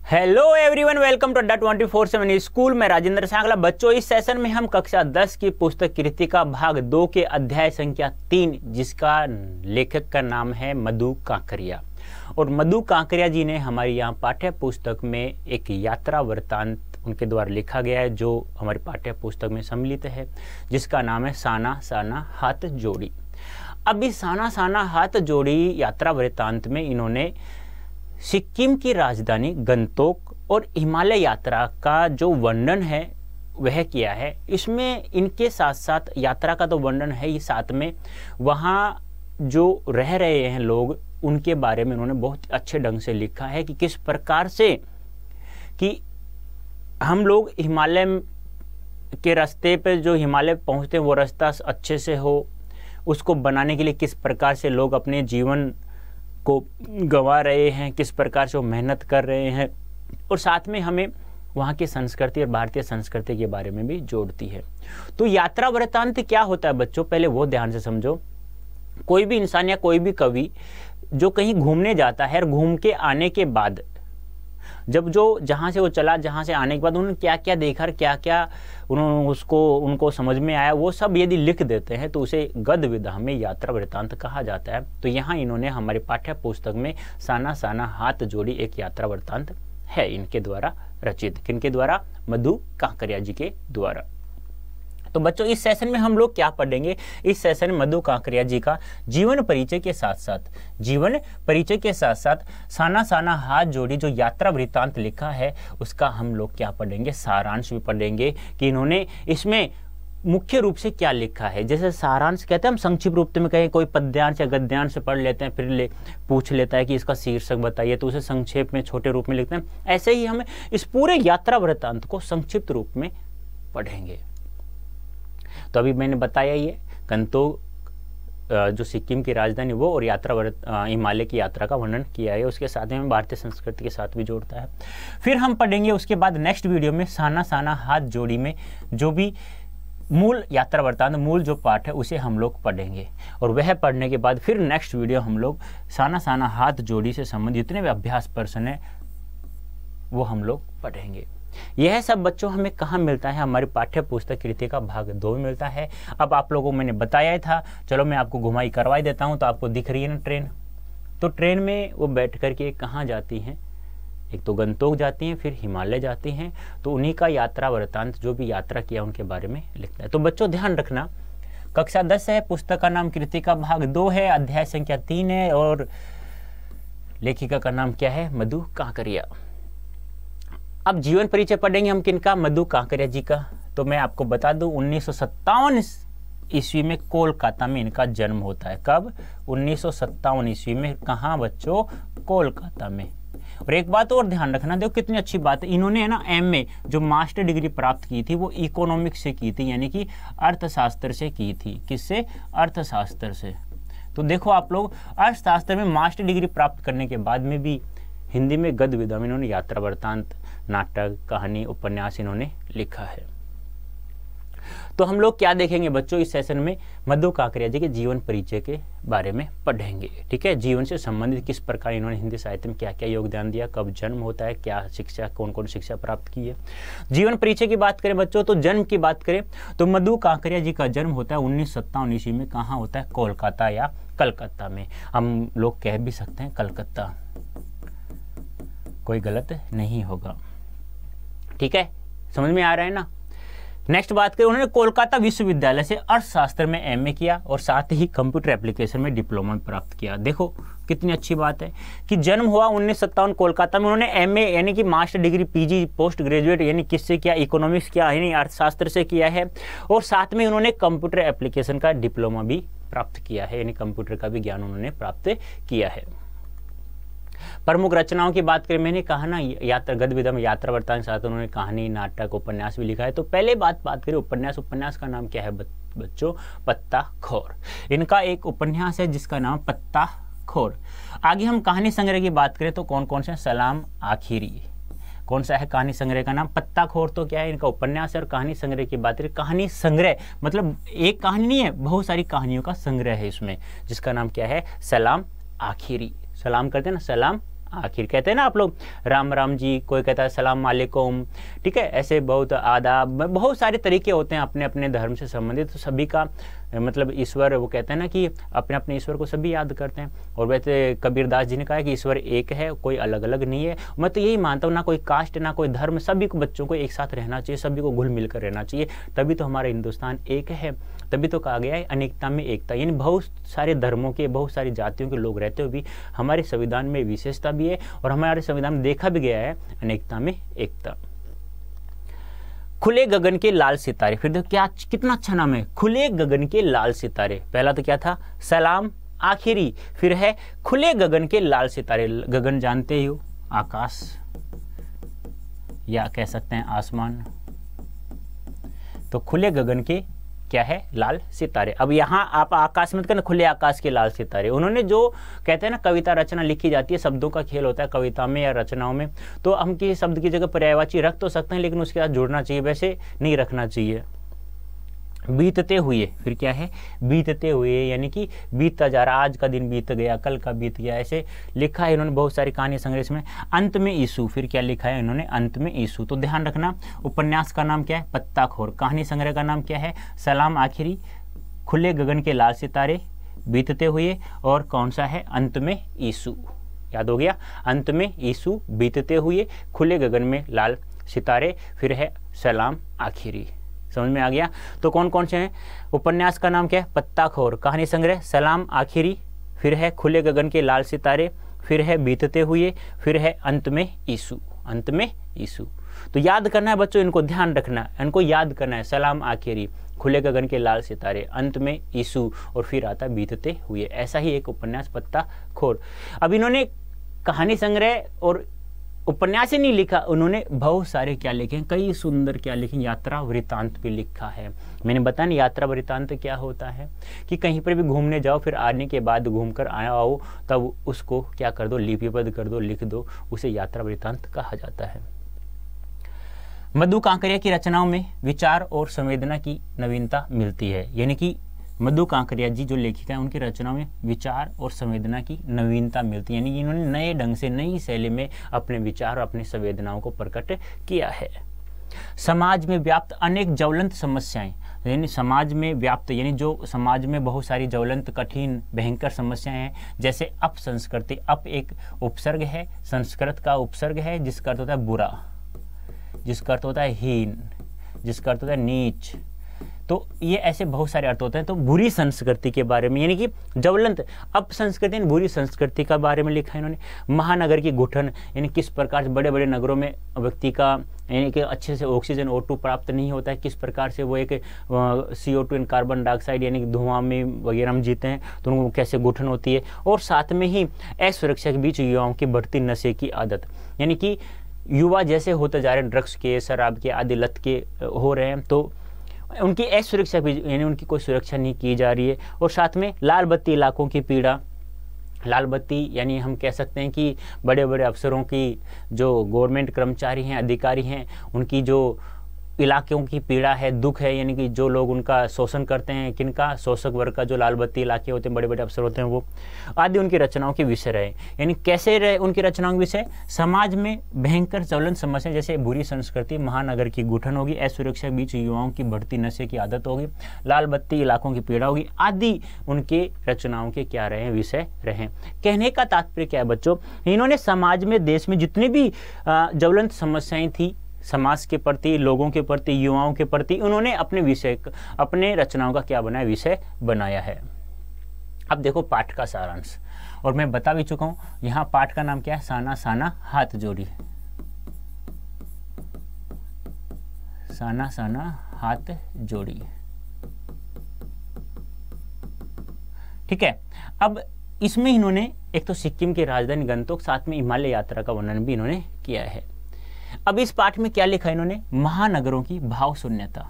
Hello everyone, welcome to अड्डा 24/7 school में राजेंद्र सांगला। बच्चों, इस सेशन में हम कक्षा 10 की पुस्तक कृतिका भाग 2 के अध्याय संख्या 3, जिसका लेखक का नाम है मधु कांकरिया। और मधु कांकरिया जी ने हमारी यहाँ पाठ्य पुस्तक में एक यात्रा वृत्तांत उनके द्वारा लिखा गया है, जो हमारी पाठ्य पुस्तक में सम्मिलित है, जिसका नाम है साना साना हाथ जोड़ी। अब इस साना साना हाथ जोड़ी यात्रा वृत्तांत में इन्होंने सिक्किम की राजधानी गंगटोक और हिमालय यात्रा का जो वर्णन है वह किया है। इसमें इनके साथ साथ यात्रा का तो वर्णन है ही, साथ में वहाँ जो रह रहे हैं लोग उनके बारे में उन्होंने बहुत अच्छे ढंग से लिखा है कि किस प्रकार से कि हम लोग हिमालय के रास्ते पे जो हिमालय पहुँचते हैं वो रास्ता अच्छे से हो, उसको बनाने के लिए किस प्रकार से लोग अपने जीवन को गंवा रहे हैं, किस प्रकार से वो मेहनत कर रहे हैं, और साथ में हमें वहाँ की संस्कृति और भारतीय संस्कृति के बारे में भी जोड़ती है। तो यात्रा वृत्तांत क्या होता है बच्चों, पहले वो ध्यान से समझो। कोई भी इंसान या कोई भी कवि जो कहीं घूमने जाता है और घूम के आने के बाद जब जो जहाँ से वो चला, जहाँ से आने के बाद उन्होंने क्या क्या देखा, क्या क्या उनको समझ में आया, वो सब यदि लिख देते हैं तो उसे गद्य विधा में यात्रा वृत्तांत कहा जाता है। तो यहाँ इन्होंने हमारे पाठ्य पुस्तक में साना साना हाथ जोड़ी एक यात्रा वृत्तांत है इनके द्वारा रचित। किनके द्वारा? मधु कांकरिया जी के द्वारा। तो बच्चों, इस सेशन में हम लोग क्या पढ़ेंगे? इस सेशन में मधु कांकरिया जी का जीवन परिचय के साथ साथ साना साना हाथ जोड़ी जो यात्रा वृत्तांत लिखा है उसका हम लोग क्या पढ़ेंगे, सारांश भी पढ़ेंगे कि इन्होंने इसमें मुख्य रूप से क्या लिखा है। जैसे सारांश कहते हैं हम संक्षिप्त रूप में कहें, कोई पद्यांश या गद्यांश से पढ़ लेते हैं, फिर पूछ लेता है कि इसका शीर्षक बताइए, तो उसे संक्षेप में छोटे रूप में लिखते हैं। ऐसे ही हमें इस पूरे यात्रा वृत्तांत को संक्षिप्त रूप में पढ़ेंगे। तो अभी मैंने बताया ये गंगटोक जो सिक्किम की राजधानी वो, और यात्रा हिमालय की यात्रा का वर्णन किया है, उसके साथ में भारतीय संस्कृति के साथ भी जोड़ता है। फिर हम पढ़ेंगे उसके बाद नेक्स्ट वीडियो में साना साना हाथ जोड़ी में जो भी मूल यात्रा वृत्तांत मूल जो पाठ है उसे हम लोग पढ़ेंगे, और वह पढ़ने के बाद फिर नेक्स्ट वीडियो हम लोग साना साना हाथ जोड़ी से संबंधित जितने भी अभ्यास प्रश्न है वो हम लोग पढ़ेंगे। यह सब बच्चों हमें कहाँ मिलता है? हमारी पाठ्य पुस्तक कृतिका भाग 2 में मिलता है। अब आप लोगों को मैंने बताया था, चलो मैं आपको घुमाई करवाई देता हूँ। तो आपको दिख रही है ना ट्रेन, तो ट्रेन में वो बैठ करके कहाँ जाती हैं? एक तो गंगटोक जाती हैं, फिर हिमालय जाती हैं। तो उन्हीं का यात्रा वृत्तांत जो भी यात्रा किया उनके बारे में लिखता है। तो बच्चों ध्यान रखना, कक्षा 10 है, पुस्तक का नाम कृतिका भाग 2 है, अध्याय संख्या 3 है, और लेखिका का नाम क्या है? मधु कांकरिया। अब जीवन परिचय पढ़ेंगे हम किनका? मधु कांकरिया जी का। तो मैं आपको बता दूं 1957 ईस्वी में कोलकाता में इनका जन्म होता है। कब? 1957 ईस्वी में। कहाँ बच्चों? कोलकाता में। और एक बात और ध्यान रखना, देखो कितनी अच्छी बात है, इन्होंने है ना MA जो मास्टर डिग्री प्राप्त की थी वो इकोनॉमिक्स से की थी, यानी कि अर्थशास्त्र से की थी। किससे? अर्थशास्त्र से। तो देखो आप लोग, अर्थशास्त्र में मास्टर डिग्री प्राप्त करने के बाद में भी हिंदी में गद्य विधा में इन्होंने यात्रा वृत्तांत, नाटक, कहानी, उपन्यास इन्होंने लिखा है। तो हम लोग क्या देखेंगे बच्चों इस सेशन में? मधु कांकरिया जी के जीवन परिचय के बारे में पढ़ेंगे। ठीक है, जीवन से संबंधित किस प्रकार इन्होंने हिंदी साहित्य में क्या क्या योगदान दिया, कब जन्म होता है, क्या शिक्षा, कौन कौन शिक्षा प्राप्त की है। जीवन परिचय की बात करें बच्चों, तो जन्म की बात करें तो मधु कांकरिया जी का जन्म होता है 1957 ईस्वी में। कहाँ होता है? कोलकाता या कलकत्ता में। हम लोग कह भी सकते हैं कलकत्ता, कोई गलत नहीं होगा। ठीक है, समझ में आ रहा है ना? नेक्स्ट बात करें, उन्होंने कोलकाता विश्वविद्यालय से अर्थशास्त्र में MA किया और साथ ही कंप्यूटर एप्लीकेशन में डिप्लोमा प्राप्त किया। देखो कितनी अच्छी बात है कि जन्म हुआ 1957 कोलकाता में, उन्होंने MA यानी कि master degree, PG post graduate यानी किससे किया? इकोनॉमिक्स किया, यानी अर्थशास्त्र से किया है, और साथ में उन्होंने कंप्यूटर एप्लीकेशन का डिप्लोमा भी प्राप्त किया है, यानी कंप्यूटर का भी ज्ञान उन्होंने प्राप्त किया है। प्रमुख रचनाओं की बात करें, मैंने कहा ना यात्रा गद्य विधा में यात्रा वृत्तांत के साथ उन्होंने कहानी, नाटक, उपन्यास भी लिखा है। तो पहले बात करें उपन्यास का नाम क्या है बच्चों? पत्ता खोर। इनका एक उपन्यास है जिसका नाम पत्ता खोर। आगे हम कहानी संग्रह की बात करें तो कौन कौन से? सलाम आखिरी। कौन सा है कहानी संग्रह का नाम? पत्ता खोर तो क्या है? इनका उपन्यास है। और कहानी संग्रह की बात करें, कहानी संग्रह मतलब एक कहानी नहीं है, बहुत सारी कहानियों का संग्रह है इसमें, जिसका नाम क्या है? सलाम आखिरी। सलाम करते हैं ना, सलाम आखिर। कहते हैं ना आप लोग राम राम जी, कोई कहता है सलाम वालेकुम, ठीक है, ऐसे बहुत आदाब, बहुत सारे तरीके होते हैं अपने अपने धर्म से संबंधित। तो सभी का मतलब ईश्वर, वो कहते हैं ना कि अपने अपने ईश्वर को सभी याद करते हैं। और वैसे कबीरदास जी ने कहा है कि ईश्वर एक है, कोई अलग अलग नहीं है। मैं तो यही मानता हूँ, ना कोई कास्ट ना कोई धर्म, सभी को बच्चों को एक साथ रहना चाहिए, सभी को घुल मिल कर रहना चाहिए, तभी तो हमारा हिंदुस्तान एक है। तभी तो कहा गया है अनेकता में एकता, यानी बहुत सारे धर्मों के, बहुत सारी जातियों के लोग रहते हुए भी हमारे संविधान में विशेषता भी है, और हमारे संविधान में देखा भी गया है अनेकता में एकता। खुले गगन के लाल सितारे, फिर देखो क्या कितना अच्छा नाम है, खुले गगन के लाल सितारे। पहला तो क्या था, सलाम आखिरी, फिर है खुले गगन के लाल सितारे। गगन जानते ही हो, आकाश या कह सकते हैं आसमान, तो खुले गगन के क्या है, लाल सितारे। अब यहाँ आप आकाश मत करना, खुले आकाश के लाल सितारे। उन्होंने जो कहते हैं ना कविता रचना लिखी जाती है, शब्दों का खेल होता है कविता में या रचनाओं में, तो हम किसी शब्द की जगह पर्यायवाची रख तो सकते हैं, लेकिन उसके साथ जुड़ना चाहिए, वैसे नहीं रखना चाहिए। बीतते हुए, फिर क्या है, बीतते हुए, यानी कि बीतता जा रहा, आज का दिन बीत गया, कल का बीत गया, ऐसे लिखा है इन्होंने बहुत सारी कहानी संग्रह में। अंत में यीशु, फिर क्या लिखा है इन्होंने, अंत में यीशु। तो ध्यान रखना, उपन्यास का नाम क्या है, पत्ताखोर। कहानी संग्रह का नाम क्या है, सलाम आखिरी, खुले गगन के लाल सितारे, बीतते हुए, और कौन सा है, अंत में यीशु। याद हो गया, अंत में यीशु, बीतते हुए, खुले गगन में लाल सितारे, फिर है सलाम आखिरी। समझ में आ गया। तो कौन कौन से हैं, उपन्यास का नाम क्या है, पत्ताखोर। कहानी संग्रह सलाम आखिरी, फिर है खुले गगन के लाल सितारे, फिर है बीतते हुए, फिर है अंत में यीशु, अंत में यीशु। तो याद करना है बच्चों, इनको ध्यान रखना, इनको याद करना है, सलाम आखिरी, खुले गगन के लाल सितारे, अंत में यीशु, और फिर आता बीतते हुए। ऐसा ही एक उपन्यास पत्ताखोर। अब इन्होंने कहानी संग्रह और उपन्यास ही नहीं लिखा, उन्होंने बहुत सारे क्या लिखे, कई सुंदर क्या लिखे, यात्रा वृत्तांत भी लिखा है। मैंने बताया ना यात्रा वृत्तांत क्या होता है, कि कहीं पर भी घूमने जाओ, फिर आने के बाद घूमकर आओ, तब उसको क्या कर दो, लिपिबद्ध कर दो, लिख दो, उसे यात्रा वृत्तांत कहा जाता है। मधु कांकरिया की रचनाओं में विचार और संवेदना की नवीनता मिलती है, यानी कि मधु कांकरिया जी जो लेखिका है, उनकी रचनाओं में विचार और संवेदना की नवीनता मिलती है, यानी कि इन्होंने नए ढंग से, नई शैली में अपने विचार और अपनी संवेदनाओं को प्रकट किया है। समाज में व्याप्त अनेक ज्वलंत समस्याएं, यानी समाज में व्याप्त, यानी जो समाज में बहुत सारी ज्वलंत, कठिन, भयंकर समस्याएं हैं, जैसे अपसंस्कृति। अप एक उपसर्ग है, संस्कृत का उपसर्ग है, जिसका अर्थ होता है बुरा, जिसका अर्थ होता है हीन, जिसका अर्थ होता है नीच। तो ये ऐसे बहुत सारे अर्थ होते हैं। तो बुरी संस्कृति के बारे में, यानी कि ज्वलंत अपसंस्कृति, बुरी संस्कृति का बारे में लिखा है इन्होंने। महानगर की घुटन, यानी किस प्रकार से बड़े बड़े नगरों में व्यक्ति का, यानी कि अच्छे से ऑक्सीजन O2 प्राप्त नहीं होता है, किस प्रकार से वो एक CO2 यानी कार्बन डाइऑक्साइड, यानी कि धुआं में वगैरह में जीते हैं, तो उनको कैसे घुटन होती है। और साथ में ही असुरक्षा के बीच युवाओं की बढ़ती नशे की आदत, यानी कि युवा जैसे होते जा रहे हैं, ड्रग्स के, शराब के आदि लत के हो रहे हैं, तो उनकी असुरक्षा भी, यानी उनकी कोई सुरक्षा नहीं की जा रही है। और साथ में लाल बत्ती इलाकों की पीड़ा, लाल बत्ती यानी हम कह सकते हैं कि बड़े बड़े अफसरों की, जो गवर्नमेंट कर्मचारी हैं, अधिकारी हैं, उनकी जो इलाकों की पीड़ा है, दुख है, यानी कि जो लोग उनका शोषण करते हैं, किनका, शोषक वर्ग का, जो लाल बत्ती इलाके होते हैं, बड़े बड़े अफसर होते हैं, वो आदि उनकी रचनाओं के विषय रहे। यानी कैसे रहे उनकी रचनाओं के विषय, समाज में भयंकर ज्वलंत समस्या, जैसे बुरी संस्कृति, महानगर की घुटन होगी, असुरक्षा के बीच युवाओं की बढ़ती नशे की आदत होगी, लाल बत्ती इलाकों की पीड़ा होगी, आदि उनके रचनाओं के क्या रहे, विषय रहे। कहने का तात्पर्य क्या है बच्चों, इन्होंने समाज में, देश में जितनी भी ज्वलंत समस्याएं थी, समाज के प्रति, लोगों के प्रति, युवाओं के प्रति, उन्होंने अपने विषय, अपने रचनाओं का क्या बनाया, विषय बनाया है। अब देखो पाठ का सारांश, और मैं बता भी चुका हूं, यहाँ पाठ का नाम क्या है, साना साना हाथ जोड़ी, साना साना हाथ जोड़ी। ठीक है। अब इसमें इन्होंने एक तो सिक्किम की राजधानी गंगटोक, साथ में हिमालय यात्रा का वर्णन भी इन्होंने किया है। अब इस पाठ में क्या लिखा है इन्होंने, महानगरों की भाव शून्यता,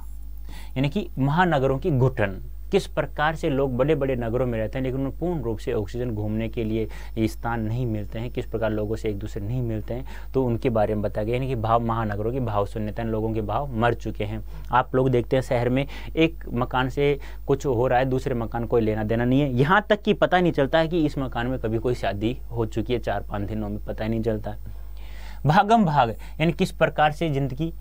यानी कि महानगरों की घुटन, किस प्रकार से लोग बड़े बड़े नगरों में रहते हैं लेकिन उन्हें पूर्ण रूप से ऑक्सीजन घूमने के लिए स्थान नहीं मिलते हैं, किस प्रकार लोगों से एक दूसरे नहीं मिलते हैं, तो उनके बारे में बताया गया। यानी कि भाव महानगरों की भाव शून्यता, लोगों के भाव मर चुके हैं। आप लोग देखते हैं शहर में एक मकान से कुछ हो रहा है, दूसरे मकान कोई लेना देना नहीं है, यहाँ तक कि पता नहीं चलता है कि इस मकान में कभी कोई शादी हो चुकी है, 4-5 दिनों में पता ही नहीं चलता है। भागम भाग, यानी किस प्रकार से जिंदगी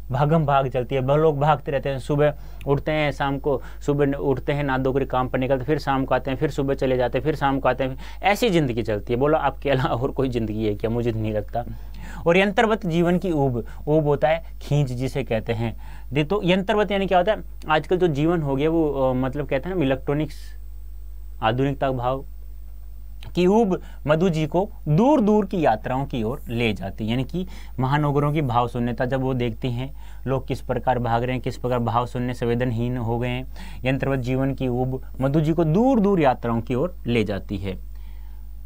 भागम भाग चलती है, लोग भागते रहते हैं, सुबह उठते हैं, शाम को सुबह उठते हैं, नहा धोकर काम पर निकलते, फिर शाम को आते हैं, फिर सुबह चले जाते हैं, फिर शाम को आते हैं, ऐसी जिंदगी चलती है। बोलो आपके अलावा और कोई जिंदगी है क्या? मुझे नहीं लगता। और यंत्रवत जीवन की ऊब होता है खींच जिसे कहते हैं। तो यंत्रवत यानी क्या होता है, आजकल जो जीवन हो गया वो मतलब कहते हैं ना इलेक्ट्रॉनिक्स, आधुनिकता भाव कि ऊब मधु जी को दूर दूर की यात्राओं की ओर ले जाती है। यानी कि महानगरों की भाव शून्यता जब वो देखती हैं लोग किस प्रकार भाग रहे हैं, किस प्रकार भाव शून्य संवेदनहीन हो गए हैं, यंत्रवत जीवन की ऊब मधु जी को दूर दूर यात्राओं की ओर ले जाती है।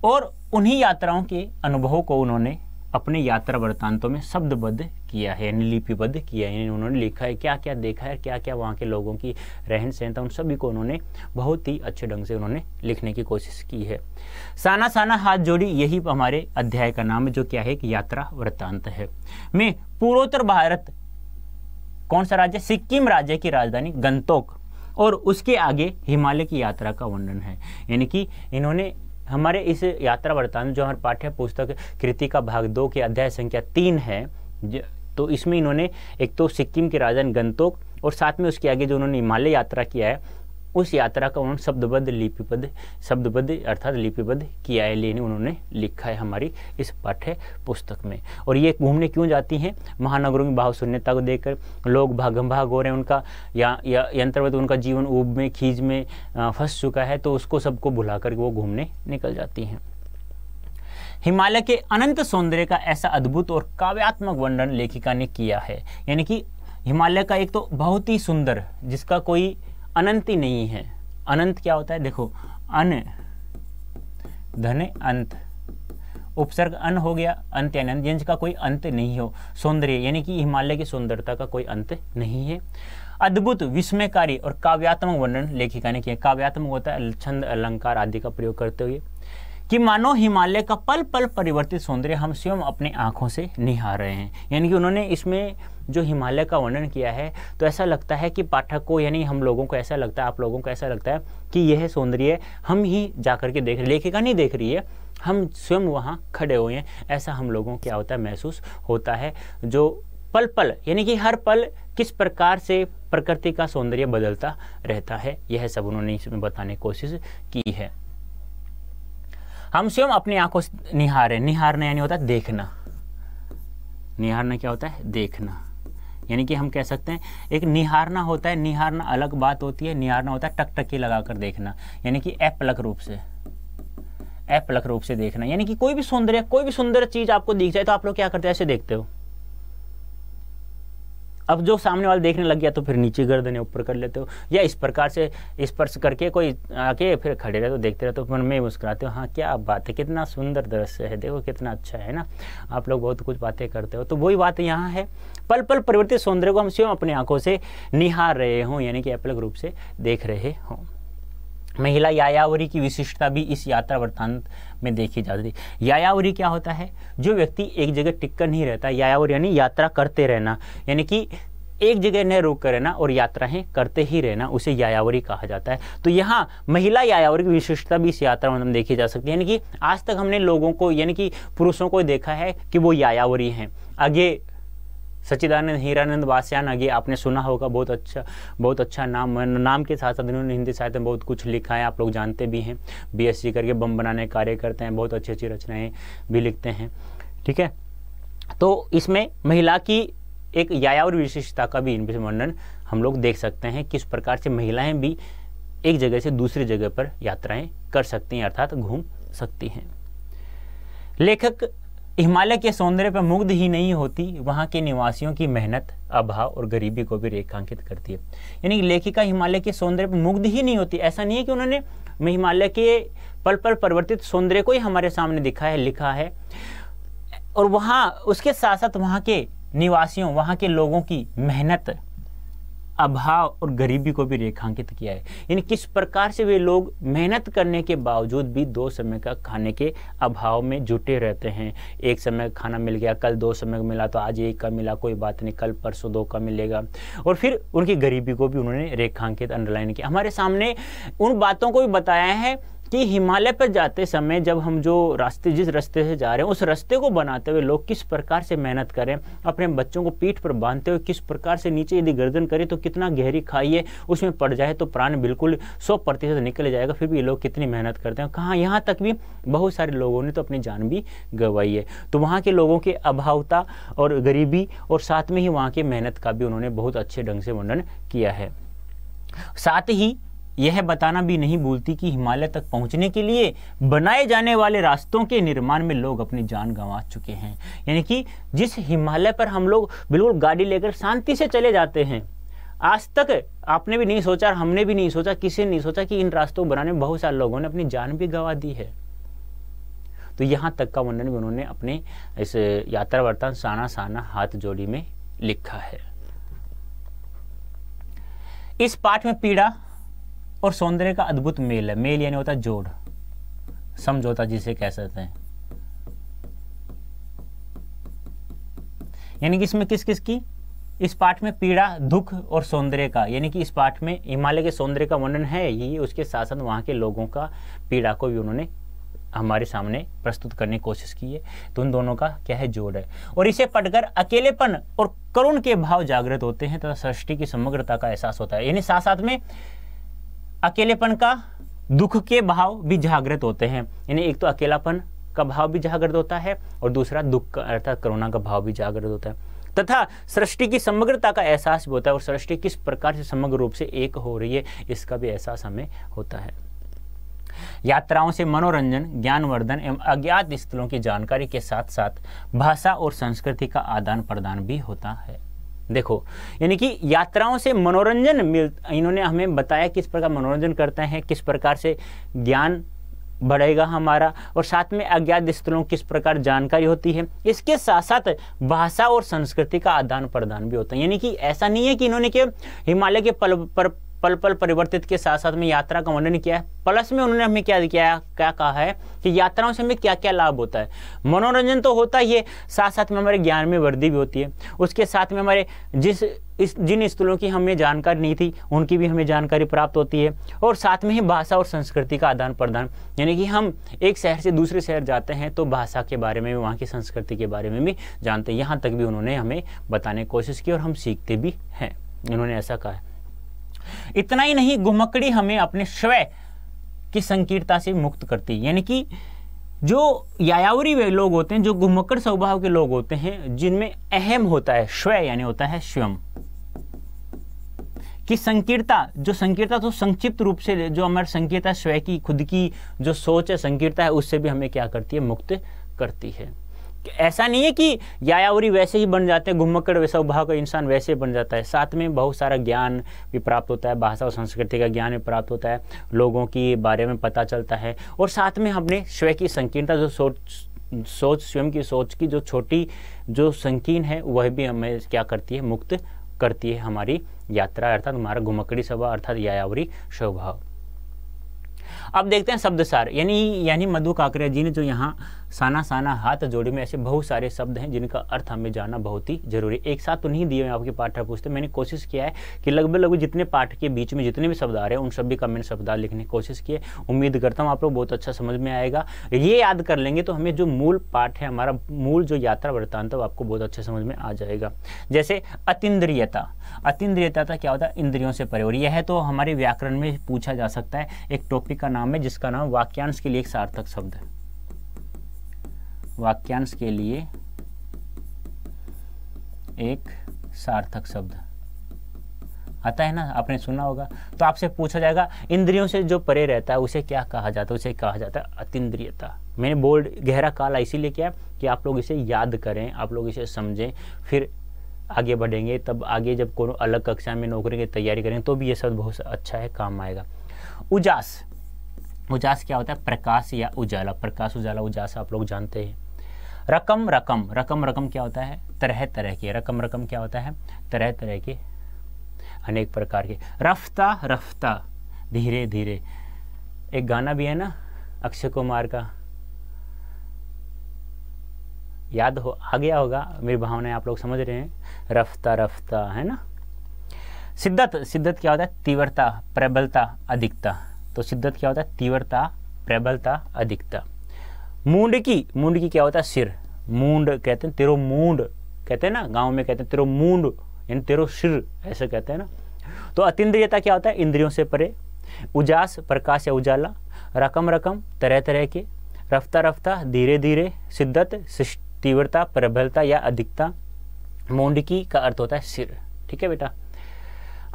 और उन्हीं यात्राओं के अनुभवों को उन्होंने अपने यात्रा वृत्तांतों में शब्दबद्ध किया है, यानी लिपिबद्ध किया है। उन्होंने लिखा है क्या क्या देखा है, क्या क्या वहाँ के लोगों की रहन सहन था, उन सभी को उन्होंने बहुत ही अच्छे ढंग से उन्होंने लिखने की कोशिश की है। साना साना हाथ जोड़ी, यही हमारे अध्याय का नाम है, जो क्या है कि यात्रा वृत्तांत है। में पूर्वोत्तर भारत कौन सा राज्य? सिक्किम राज्य की राजधानी गंगटोक, और उसके आगे हिमालय की यात्रा का वर्णन है। यानी कि इन्होंने हमारे इस यात्रा वृत्तांत जो हमारे पाठ्य पुस्तक कृति का भाग 2 के अध्याय संख्या 3 है, तो इसमें इन्होंने एक तो सिक्किम की राजधानी गंगटोक और साथ में उसके आगे जो उन्होंने हिमालय यात्रा किया है उस यात्रा का उन्होंने शब्दबद्ध अर्थात लिपिबद्ध किया है, लेने उन्होंने लिखा है हमारी इस पाठ्य पुस्तक में। और ये घूमने क्यों जाती हैं? महानगरों की भाव शून्यता को देखकर लोग भागम भाग हो रहे हैं, उनका या यंत्रवत उनका जीवन ऊब में खींच में फंस चुका है, तो उसको सबको भुला कर वो घूमने निकल जाती हैं। हिमालय के अनंत सौंदर्य का ऐसा अद्भुत और काव्यात्मक वर्णन लेखिका ने किया है। यानी कि हिमालय का एक तो बहुत ही सुंदर, जिसका कोई अनंत ही नहीं है। अनंत क्या होता है? देखो, अन धने अंत, उपसर्ग अन हो गया, अंत यानी अंत, जिसका कोई अंत नहीं हो। सौंदर्य यानी कि हिमालय की सुंदरता का कोई अंत नहीं है। अद्भुत, विस्मयकारी और काव्यात्मक वर्णन लेखिका ने किया। काव्यात्मक होता है छंद अलंकार आदि का प्रयोग करते हुए, कि मानो हिमालय का पल पल परिवर्तित सौंदर्य हम स्वयं अपनी आंखों से निहार रहे हैं। यानी कि उन्होंने इसमें जो हिमालय का वर्णन किया है तो ऐसा लगता है कि पाठक को, यानी हम लोगों को ऐसा लगता है, आप लोगों को ऐसा लगता है कि यह सौंदर्य हम ही जाकर के देख रहे, लेखिका नहीं देख रही है, हम स्वयं वहाँ खड़े हुए हैं, ऐसा हम लोगों को क्या होता है, महसूस होता है। जो पल पल यानी कि हर पल किस प्रकार से प्रकृति का सौंदर्य बदलता रहता है, यह सब उन्होंने इसमें बताने की कोशिश की है। हम स्वयं अपनी आंखों से निहारें। निहारना यानी होता है देखना। निहारना क्या होता है? देखना। यानी कि हम कह सकते हैं एक निहारना होता है, निहारना अलग बात होती है, निहारना होता है टकटकी लगाकर देखना, यानी कि अपलक रूप से देखना। यानी कि कोई भी सुंदर चीज आपको दिख जाए तो आप लोग क्या करते हैं? ऐसे देखते हो। अब जो सामने वाला देखने लग गया तो फिर नीचे गर्दन ऊपर कर लेते हो, या इस प्रकार से स्पर्श करके कोई आके फिर खड़े रहे तो देखते रहे, तो मन में मुस्कुराते हो, हाँ क्या बात है, कितना सुंदर दृश्य है, देखो कितना अच्छा है ना। आप लोग बहुत कुछ बातें करते हो, तो वही बात यहाँ है। पल पल परिवर्तित सौंदर्य को हम स्वयं अपनी आंखों से निहार रहे हों, यानी कि अपलक रूप से देख रहे हों। महिला यायावरी की विशिष्टता भी इस यात्रा वृत्तांत में देखी जाती है। यायावरी क्या होता है? जो व्यक्ति एक जगह टिक कर नहीं रहता। यायावरी यानी यात्रा करते रहना, यानी कि एक जगह न रुक कर रहना और यात्राएं करते ही रहना, उसे यायावरी कहा जाता है। तो यहाँ महिला यायावरी की विशिष्टता भी इस यात्रा में देखी जा सकती है। यानी कि आज तक हमने लोगों को, यानी कि पुरुषों को देखा है कि वो यायावरी हैं। आगे सच्चिदानंद हीरानंद वासयान, आगे आपने सुना होगा, बहुत अच्छा नाम के साथ साथ उन्होंने हिंदी साहित्य में बहुत कुछ लिखा है, आप लोग जानते भी हैं। बीएससी करके बम बनाने का कार्य करते हैं, बहुत अच्छी अच्छी रचनाएं भी लिखते हैं, ठीक है। तो इसमें महिला की एक यायावरी विशिष्टता का भी इनमें वर्णन हम लोग देख सकते हैं, किस प्रकार से महिलाएं भी एक जगह से दूसरी जगह पर यात्राएं कर सकती हैं, अर्थात घूम सकती हैं। लेखक हिमालय के सौंदर्य पर मुग्ध ही नहीं होती, वहाँ के निवासियों की मेहनत, अभाव और गरीबी को भी रेखांकित करती है। यानी लेखिका हिमालय के सौंदर्य पर मुग्ध ही नहीं होती। ऐसा नहीं है कि उन्होंने हिमालय के पल पल परिवर्तित सौंदर्य को ही हमारे सामने लिखा है, और वहाँ उसके साथ साथ वहाँ के निवासियों, वहाँ के लोगों की मेहनत, अभाव और गरीबी को भी रेखांकित किया है। यानी किस प्रकार से वे लोग मेहनत करने के बावजूद भी 2 समय का खाने के अभाव में जुटे रहते हैं। एक समय खाना मिल गया, कल 2 समय का मिला तो आज 1 का मिला, कोई बात नहीं, कल परसों 2 का मिलेगा। और फिर उनकी गरीबी को भी उन्होंने रेखांकित, अंडरलाइन किया। हमारे सामने उन बातों को भी बताया है कि हिमालय पर जाते समय जब हम जिस रास्ते से जा रहे हैं उस रास्ते को बनाते हुए लोग किस प्रकार से मेहनत करें, अपने बच्चों को पीठ पर बांधते हुए किस प्रकार से नीचे यदि गर्दन करें तो कितना गहरी खाई है, उसमें पड़ जाए तो प्राण बिल्कुल 100% निकल जाएगा, फिर भी ये लोग कितनी मेहनत करते हैं। कहाँ, यहाँ तक भी बहुत सारे लोगों ने तो अपनी जान भी गंवाई है। तो वहाँ के लोगों के अभावता और गरीबी और साथ में ही वहाँ की मेहनत का भी उन्होंने बहुत अच्छे ढंग से वर्णन किया है। साथ ही यह बताना भी नहीं भूलती कि हिमालय तक पहुंचने के लिए बनाए जाने वाले रास्तों के निर्माण में लोग अपनी जान गंवा चुके हैं। यानी कि जिस हिमालय पर हम लोग बिल्कुल गाड़ी लेकर शांति से चले जाते हैं, आज तक आपने भी नहीं सोचा, हमने भी नहीं सोचा, किसी ने नहीं सोचा कि इन रास्तों को बनाने में बहुत सारे लोगों ने अपनी जान भी गंवा दी है। तो यहां तक का वर्णन भी उन्होंने अपने इस यात्रा वृत्तांत साना साना हाथ जोड़ी में लिखा है। इस पाठ में पीड़ा और सौंदर्य का अद्भुत मेल है। मेल यानी होता है जोड़, समझौता जिसे कह सकते हैं। यानी कि इसमें किस किस की, इस पाठ में पीड़ा, दुख और सौंदर्य का, यानी कि इस पाठ में हिमालय के सौंदर्य का वर्णन है ही, उसके साथ साथ वहां के लोगों का पीड़ा को भी उन्होंने हमारे सामने प्रस्तुत करने की कोशिश की है। तो उन दोनों का क्या है, जोड़ है। और इसे पढ़कर अकेलेपन और करुण के भाव जागृत होते हैं तथा सृष्टि की समग्रता का एहसास होता है। यानी साथ साथ में अकेलेपन का, दुख के भाव भी जागृत होते हैं। यानी एक तो अकेलापन का भाव भी जागृत होता है और दूसरा दुख का अर्थात करुणा का भाव भी जागृत होता है तथा सृष्टि की समग्रता का एहसास भी होता है और सृष्टि किस प्रकार से समग्र रूप से एक हो रही है इसका भी एहसास हमें होता है। यात्राओं से मनोरंजन, ज्ञानवर्धन एवं अज्ञात स्थलों की जानकारी के साथ साथ भाषा और संस्कृति का आदान प्रदान भी होता है। देखो, यानी कि यात्राओं से मनोरंजन इन्होंने हमें बताया किस प्रकार मनोरंजन करते हैं, किस प्रकार से ज्ञान बढ़ेगा हमारा, और साथ में अज्ञात स्थलों किस प्रकार जानकारी होती है। इसके साथ साथ भाषा और संस्कृति का आदान प्रदान भी होता है। यानी कि ऐसा नहीं है कि इन्होंने के हिमालय के पल पल परिवर्तित के साथ साथ में यात्रा का वर्णन किया है, प्लस में उन्होंने हमें क्या कहा है कि यात्राओं से हमें क्या क्या लाभ होता है। मनोरंजन तो होता ही है, साथ साथ में हमारे ज्ञान में वृद्धि भी होती है। उसके साथ में हमारे जिन स्थलों की हमें जानकारी नहीं थी उनकी भी हमें जानकारी प्राप्त होती है। और साथ में ही भाषा और संस्कृति का आदान प्रदान, यानी कि हम एक शहर से दूसरे शहर जाते हैं तो भाषा के बारे में, वहाँ की संस्कृति के बारे में भी जानते हैं। यहाँ तक भी उन्होंने हमें बताने की कोशिश की और हम सीखते भी हैं, इन्होंने ऐसा कहा है। इतना ही नहीं, घुमक्कड़ी हमें अपने स्वयं की संकीर्णता से मुक्त करती है। यानी कि जो यायावरी वे लोग होते हैं, जो घुमक्कड़ स्वभाव के लोग होते हैं, जिनमें अहम होता है स्वयं, यानी होता है स्वयं की संकीर्णता। जो संकीर्णता तो संक्षिप्त रूप से जो हमारी संकीर्णता स्वयं की खुद की जो सोच है, संकीर्णता है, उससे भी हमें क्या करती है, मुक्त करती है। ऐसा नहीं है कि यायावरी वैसे ही बन जाते हैं, घुमक्कड़ वैसा स्वभाव का इंसान वैसे बन जाता है। साथ में बहुत सारा ज्ञान भी प्राप्त होता है, भाषा और संस्कृति का ज्ञान भी प्राप्त होता है, लोगों के बारे में पता चलता है। और साथ में हमने स्वयं की संकीर्णता, जो सोच स्वयं की सोच की जो छोटी जो संकीर्ण है, वह भी हमें क्या करती है, मुक्त करती है हमारी यात्रा, अर्थात हमारा घुमक्कड़ी स्वभाव अर्थात यायावरी स्वभाव। अब देखते हैं शब्दसार, यानी मधु काकरिया जी ने जो यहाँ साना साना हाथ जोड़ी में ऐसे बहुत सारे शब्द हैं जिनका अर्थ हमें जानना बहुत ही जरूरी। एक साथ तो नहीं दिए हैं आपकी पाठ्य पुस्तक, मैंने कोशिश किया है कि लगभग जितने पाठ के बीच में जितने भी शब्द आ रहे हैं उन सभी का मैंने शब्दार्थ लिखने की कोशिश की है। उम्मीद करता हूँ आप लोग बहुत अच्छा समझ में आएगा। ये याद कर लेंगे तो हमें जो मूल पाठ है, हमारा मूल जो यात्रा वृत्तांत है, आपको बहुत अच्छे समझ में आ जाएगा। जैसे अतीन्द्रियता, अतीन्द्रियता क्या होता है, इंद्रियों से परे। और यह तो हमारे व्याकरण में पूछा जा सकता है। एक टॉपिक का नाम है जिसका नाम वाक्यांश के लिए एक सार्थक शब्द है। वाक्यांश के लिए एक सार्थक शब्द आता है ना, आपने सुना होगा। तो आपसे पूछा जाएगा इंद्रियों से जो परे रहता है उसे क्या कहा जाता है, उसे कहा जाता है अतीन्द्रियता। मैंने बोल्ड गहरा काला इसीलिए किया कि आप लोग इसे याद करें, आप लोग इसे समझें, फिर आगे बढ़ेंगे। तब आगे जब कोनो अलग कक्षा में नौकरी की तैयारी करें तो भी ये शब्द बहुत अच्छा है, काम आएगा। उजास, उजास क्या होता है, प्रकाश या उजाला, प्रकाश उजाला उजास आप लोग जानते हैं। रकम रकम, रकम रकम क्या होता है, तरह तरह के, रकम रकम क्या होता है, तरह तरह के। अनेक प्रकार के। रफ्ता रफ्ता, धीरे धीरे, एक गाना भी है ना अक्षय कुमार का, याद हो आ गया होगा, मेरी भावनाएं आप लोग समझ रहे हैं, रफ्ता रफ्ता, है ना। शिद्दत, शिद्दत क्या होता है? तीव्रता, प्रबलता, अधिकता। तो शिद्दत क्या होता है? तीव्रता, प्रबलता, अधिकता। मूंडकी, मूंडकी क्या होता है? सिर, मूंड कहते हैं, तेरो मूंड कहते हैं ना, गांव में कहते हैं तेरो मूंड, यानी तेरो सिर, ऐसे कहते हैं ना। तो अतीन्द्रियता क्या होता है? इंद्रियों से परे। उजास, प्रकाश या उजाला। रकम, रकम, तरह तरह के। रफ्ता रफ्ता, धीरे धीरे। शिद्दत, तीव्रता, प्रबलता या अधिकता। मूंडकी का अर्थ होता है सिर। ठीक है बेटा,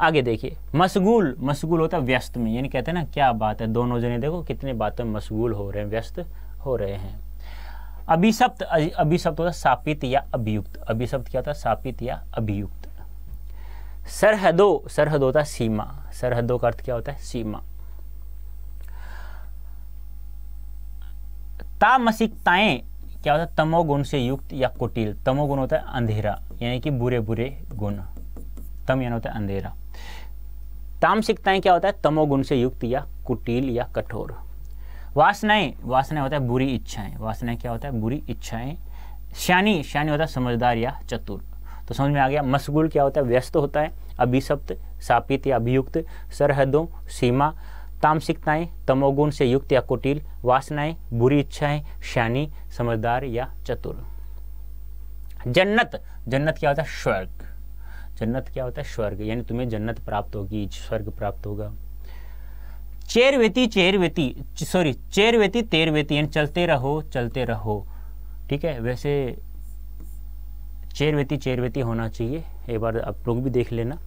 आगे देखिए। मशगूल, मशगूल होता है व्यस्त में, यानी कहते हैं ना क्या बात है, दोनों जने देखो कितने बातों में मशगूल हो रहे हैं, व्यस्त हो रहे हैं। अभिशप्त, अभिशप्त होता है सापित या अभियुक्त। अभिशप्त क्या होता है? सापित या अभियुक्त। सरहदों, सरहद होता है सीमा। सरहदों का अर्थ क्या होता है? सीमा। तामसिकताएं क्या होता है? तमोगुण से युक्त या कुटिल। तमोगुण होता है अंधेरा, यानी कि बुरे बुरे गुण। तम यानी होता है अंधेरा। तामसिकताएं क्या होता है? तमोगुण से युक्त या कुटिल या कठोर। वासनाएं, वासनाएं होता है बुरी इच्छाएं। वासनाएं क्या होता है? बुरी इच्छाएं। श्यानी, श्यानी होता है समझदार या चतुर। तो समझ में आ गया। मशगूल क्या होता है? व्यस्त होता है। अभिशप्त, सापित या अभियुक्त। सरहदों, सीमा। तामसिकताएं, तमोगुण से युक्त या कुटिल। वासनाएं, बुरी इच्छाएं। श्यानी, समझदार या चतुर। जन्नत, जन्नत क्या होता है? स्वर्ग। जन्नत क्या होता है? स्वर्ग, यानी तुम्हें जन्नत प्राप्त होगी, स्वर्ग प्राप्त होगा। चेरवेती, चेरवेती, सॉरी चेरवेती तेरवेती, यानी चलते रहो चलते रहो। ठीक है, वैसे चेरवेती चेरवेती होना चाहिए, एक बार आप लोग भी देख लेना।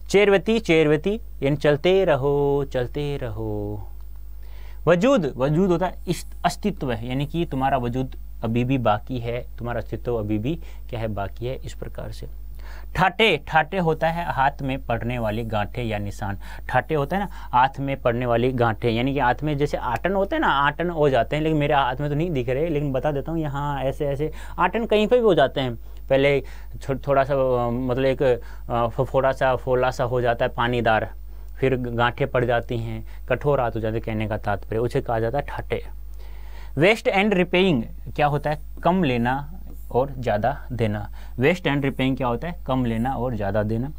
चेरवेती चेरवेती, यानी चलते रहो चलते रहो। वजूद, वजूद होता है अस्तित्व है, यानी कि तुम्हारा वजूद अभी भी बाकी है, तुम्हारा अस्तित्व अभी भी क्या है? बाकी है, इस प्रकार से। ठाटे, ठाटे होता है हाथ में पड़ने वाली गांठें या निशान। ठाटे होता है ना हाथ में पड़ने वाली गांठें, यानी कि हाथ में जैसे आटन होते हैं ना, आटन हो जाते हैं, लेकिन मेरे हाथ में तो नहीं दिख रहे, लेकिन बता देता हूँ, यहाँ ऐसे ऐसे आटन कहीं पे भी हो जाते हैं। पहले थोड़ा सा मतलब एक फोड़ा सा फोला सा हो जाता है पानीदार, फिर गांठें पड़ जाती हैं, कठोर हाथ हो जाते हैं, कहने का तात्पर्य उसे कहा जाता है ठाटे। वेस्ट एंड रिपेइंग क्या होता है? कम लेना और ज़्यादा देना। वेस्ट एंड रिपेइंग क्या होता है? कम लेना और ज़्यादा देना।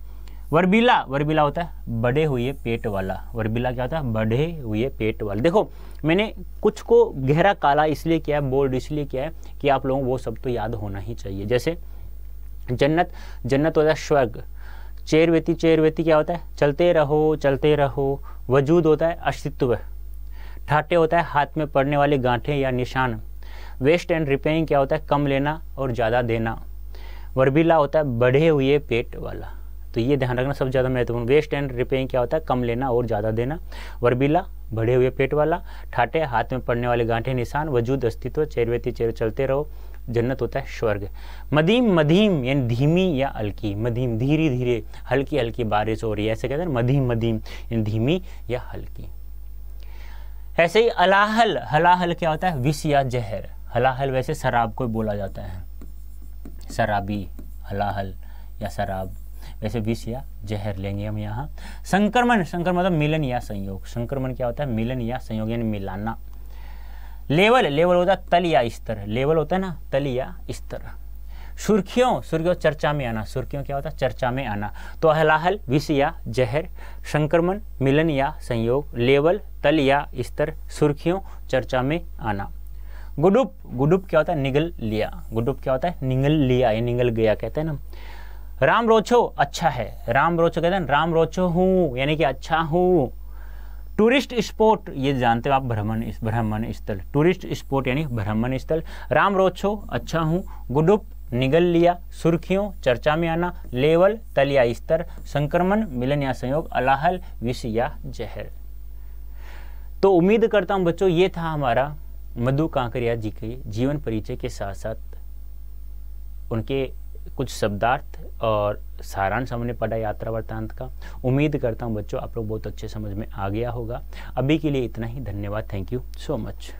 वर्बीला, वर्बीला होता है बढ़े हुए पेट वाला। वर्बीला क्या होता है? बढ़े हुए पेट वाला। देखो मैंने कुछ को गहरा काला इसलिए किया है, बोल्ड इसलिए किया है कि आप लोगों को वो सब तो याद होना ही चाहिए। जैसे जन्नत, जन्नत होता है स्वर्ग। चेरवेती, चेरवेती क्या होता है? चलते रहो चलते रहो। वजूद होता है अस्तित्व। ठाटे होता है हाथ में पड़ने वाले गांठें या निशान। वेस्ट एंड रिपेइंग क्या होता है? कम लेना और ज़्यादा देना। वर्बीला होता है बढ़े हुए पेट वाला। तो ये ध्यान रखना सबसे ज़्यादा महत्वपूर्ण। वेस्ट एंड रिपेइंग क्या होता है? कम लेना और ज़्यादा देना। वर्बीला बढ़े हुए पेट वाला। ठाटे हाथ में पड़ने वाले गांठें निशान। वजूद अस्तित्व। चेरवेती चेर चलते रहो। जन्नत होता है स्वर्ग। मधीम, मधीम यानी धीमी या हल्की। मधीम धीरे धीरे, हल्की हल्की बारिश हो रही है, ऐसे कहते हैं मधीम, मधीम यानी धीमी या हल्की। ऐसे ही अलाहल, हलाहल क्या होता है? विष या जहर। हलाहल वैसे शराब को बोला जाता है, शराबी, हलाहल या शराब, वैसे विष या जहर लेंगे हम यहाँ। संक्रमण, संक्रमण मतलब मिलन या संयोग। संक्रमण क्या होता है? मिलन या संयोग यानी मिलाना। लेवल, लेवल होता है तल या स्तर। लेवल होता है ना तल या स्तर। सुर्खियों, सुर्खियों चर्चा में आना। सुर्खियों क्या होता है? चर्चा में आना। तो हलाहल विष या जहर, संक्रमण मिलन या संयोग, लेवल तल या स्तर, सुर्खियों चर्चा में आना। गुडुप, गुडुप क्या होता है? निगल लिया। गुडुप क्या होता है? निगल लिया या निगल गया कहते हैं ना। राम रोचो अच्छा है। राम रोचो कहते हैं राम रोचो हूँ, यानी कि अच्छा हूँ। टूरिस्ट स्पॉट ये जानते हो आप, भ्रमण स्थल। टूरिस्ट स्पॉट यानी भ्रमण स्थल। राम रोचो अच्छा हूँ। गुडुप निगल लिया। सुर्खियों चर्चा में आना। लेवल तल या स्तर। संक्रमण मिलन या संयोग। अलाहल विष या जहर। तो उम्मीद करता हूँ बच्चों ये था हमारा मधु कांकरिया जी के जीवन परिचय के साथ साथ उनके कुछ शब्दार्थ और सारांश हमने पढ़ा यात्रा वृत्तांत का। उम्मीद करता हूँ बच्चों आप लोग बहुत अच्छे समझ में आ गया होगा। अभी के लिए इतना ही। धन्यवाद। Thank you so much.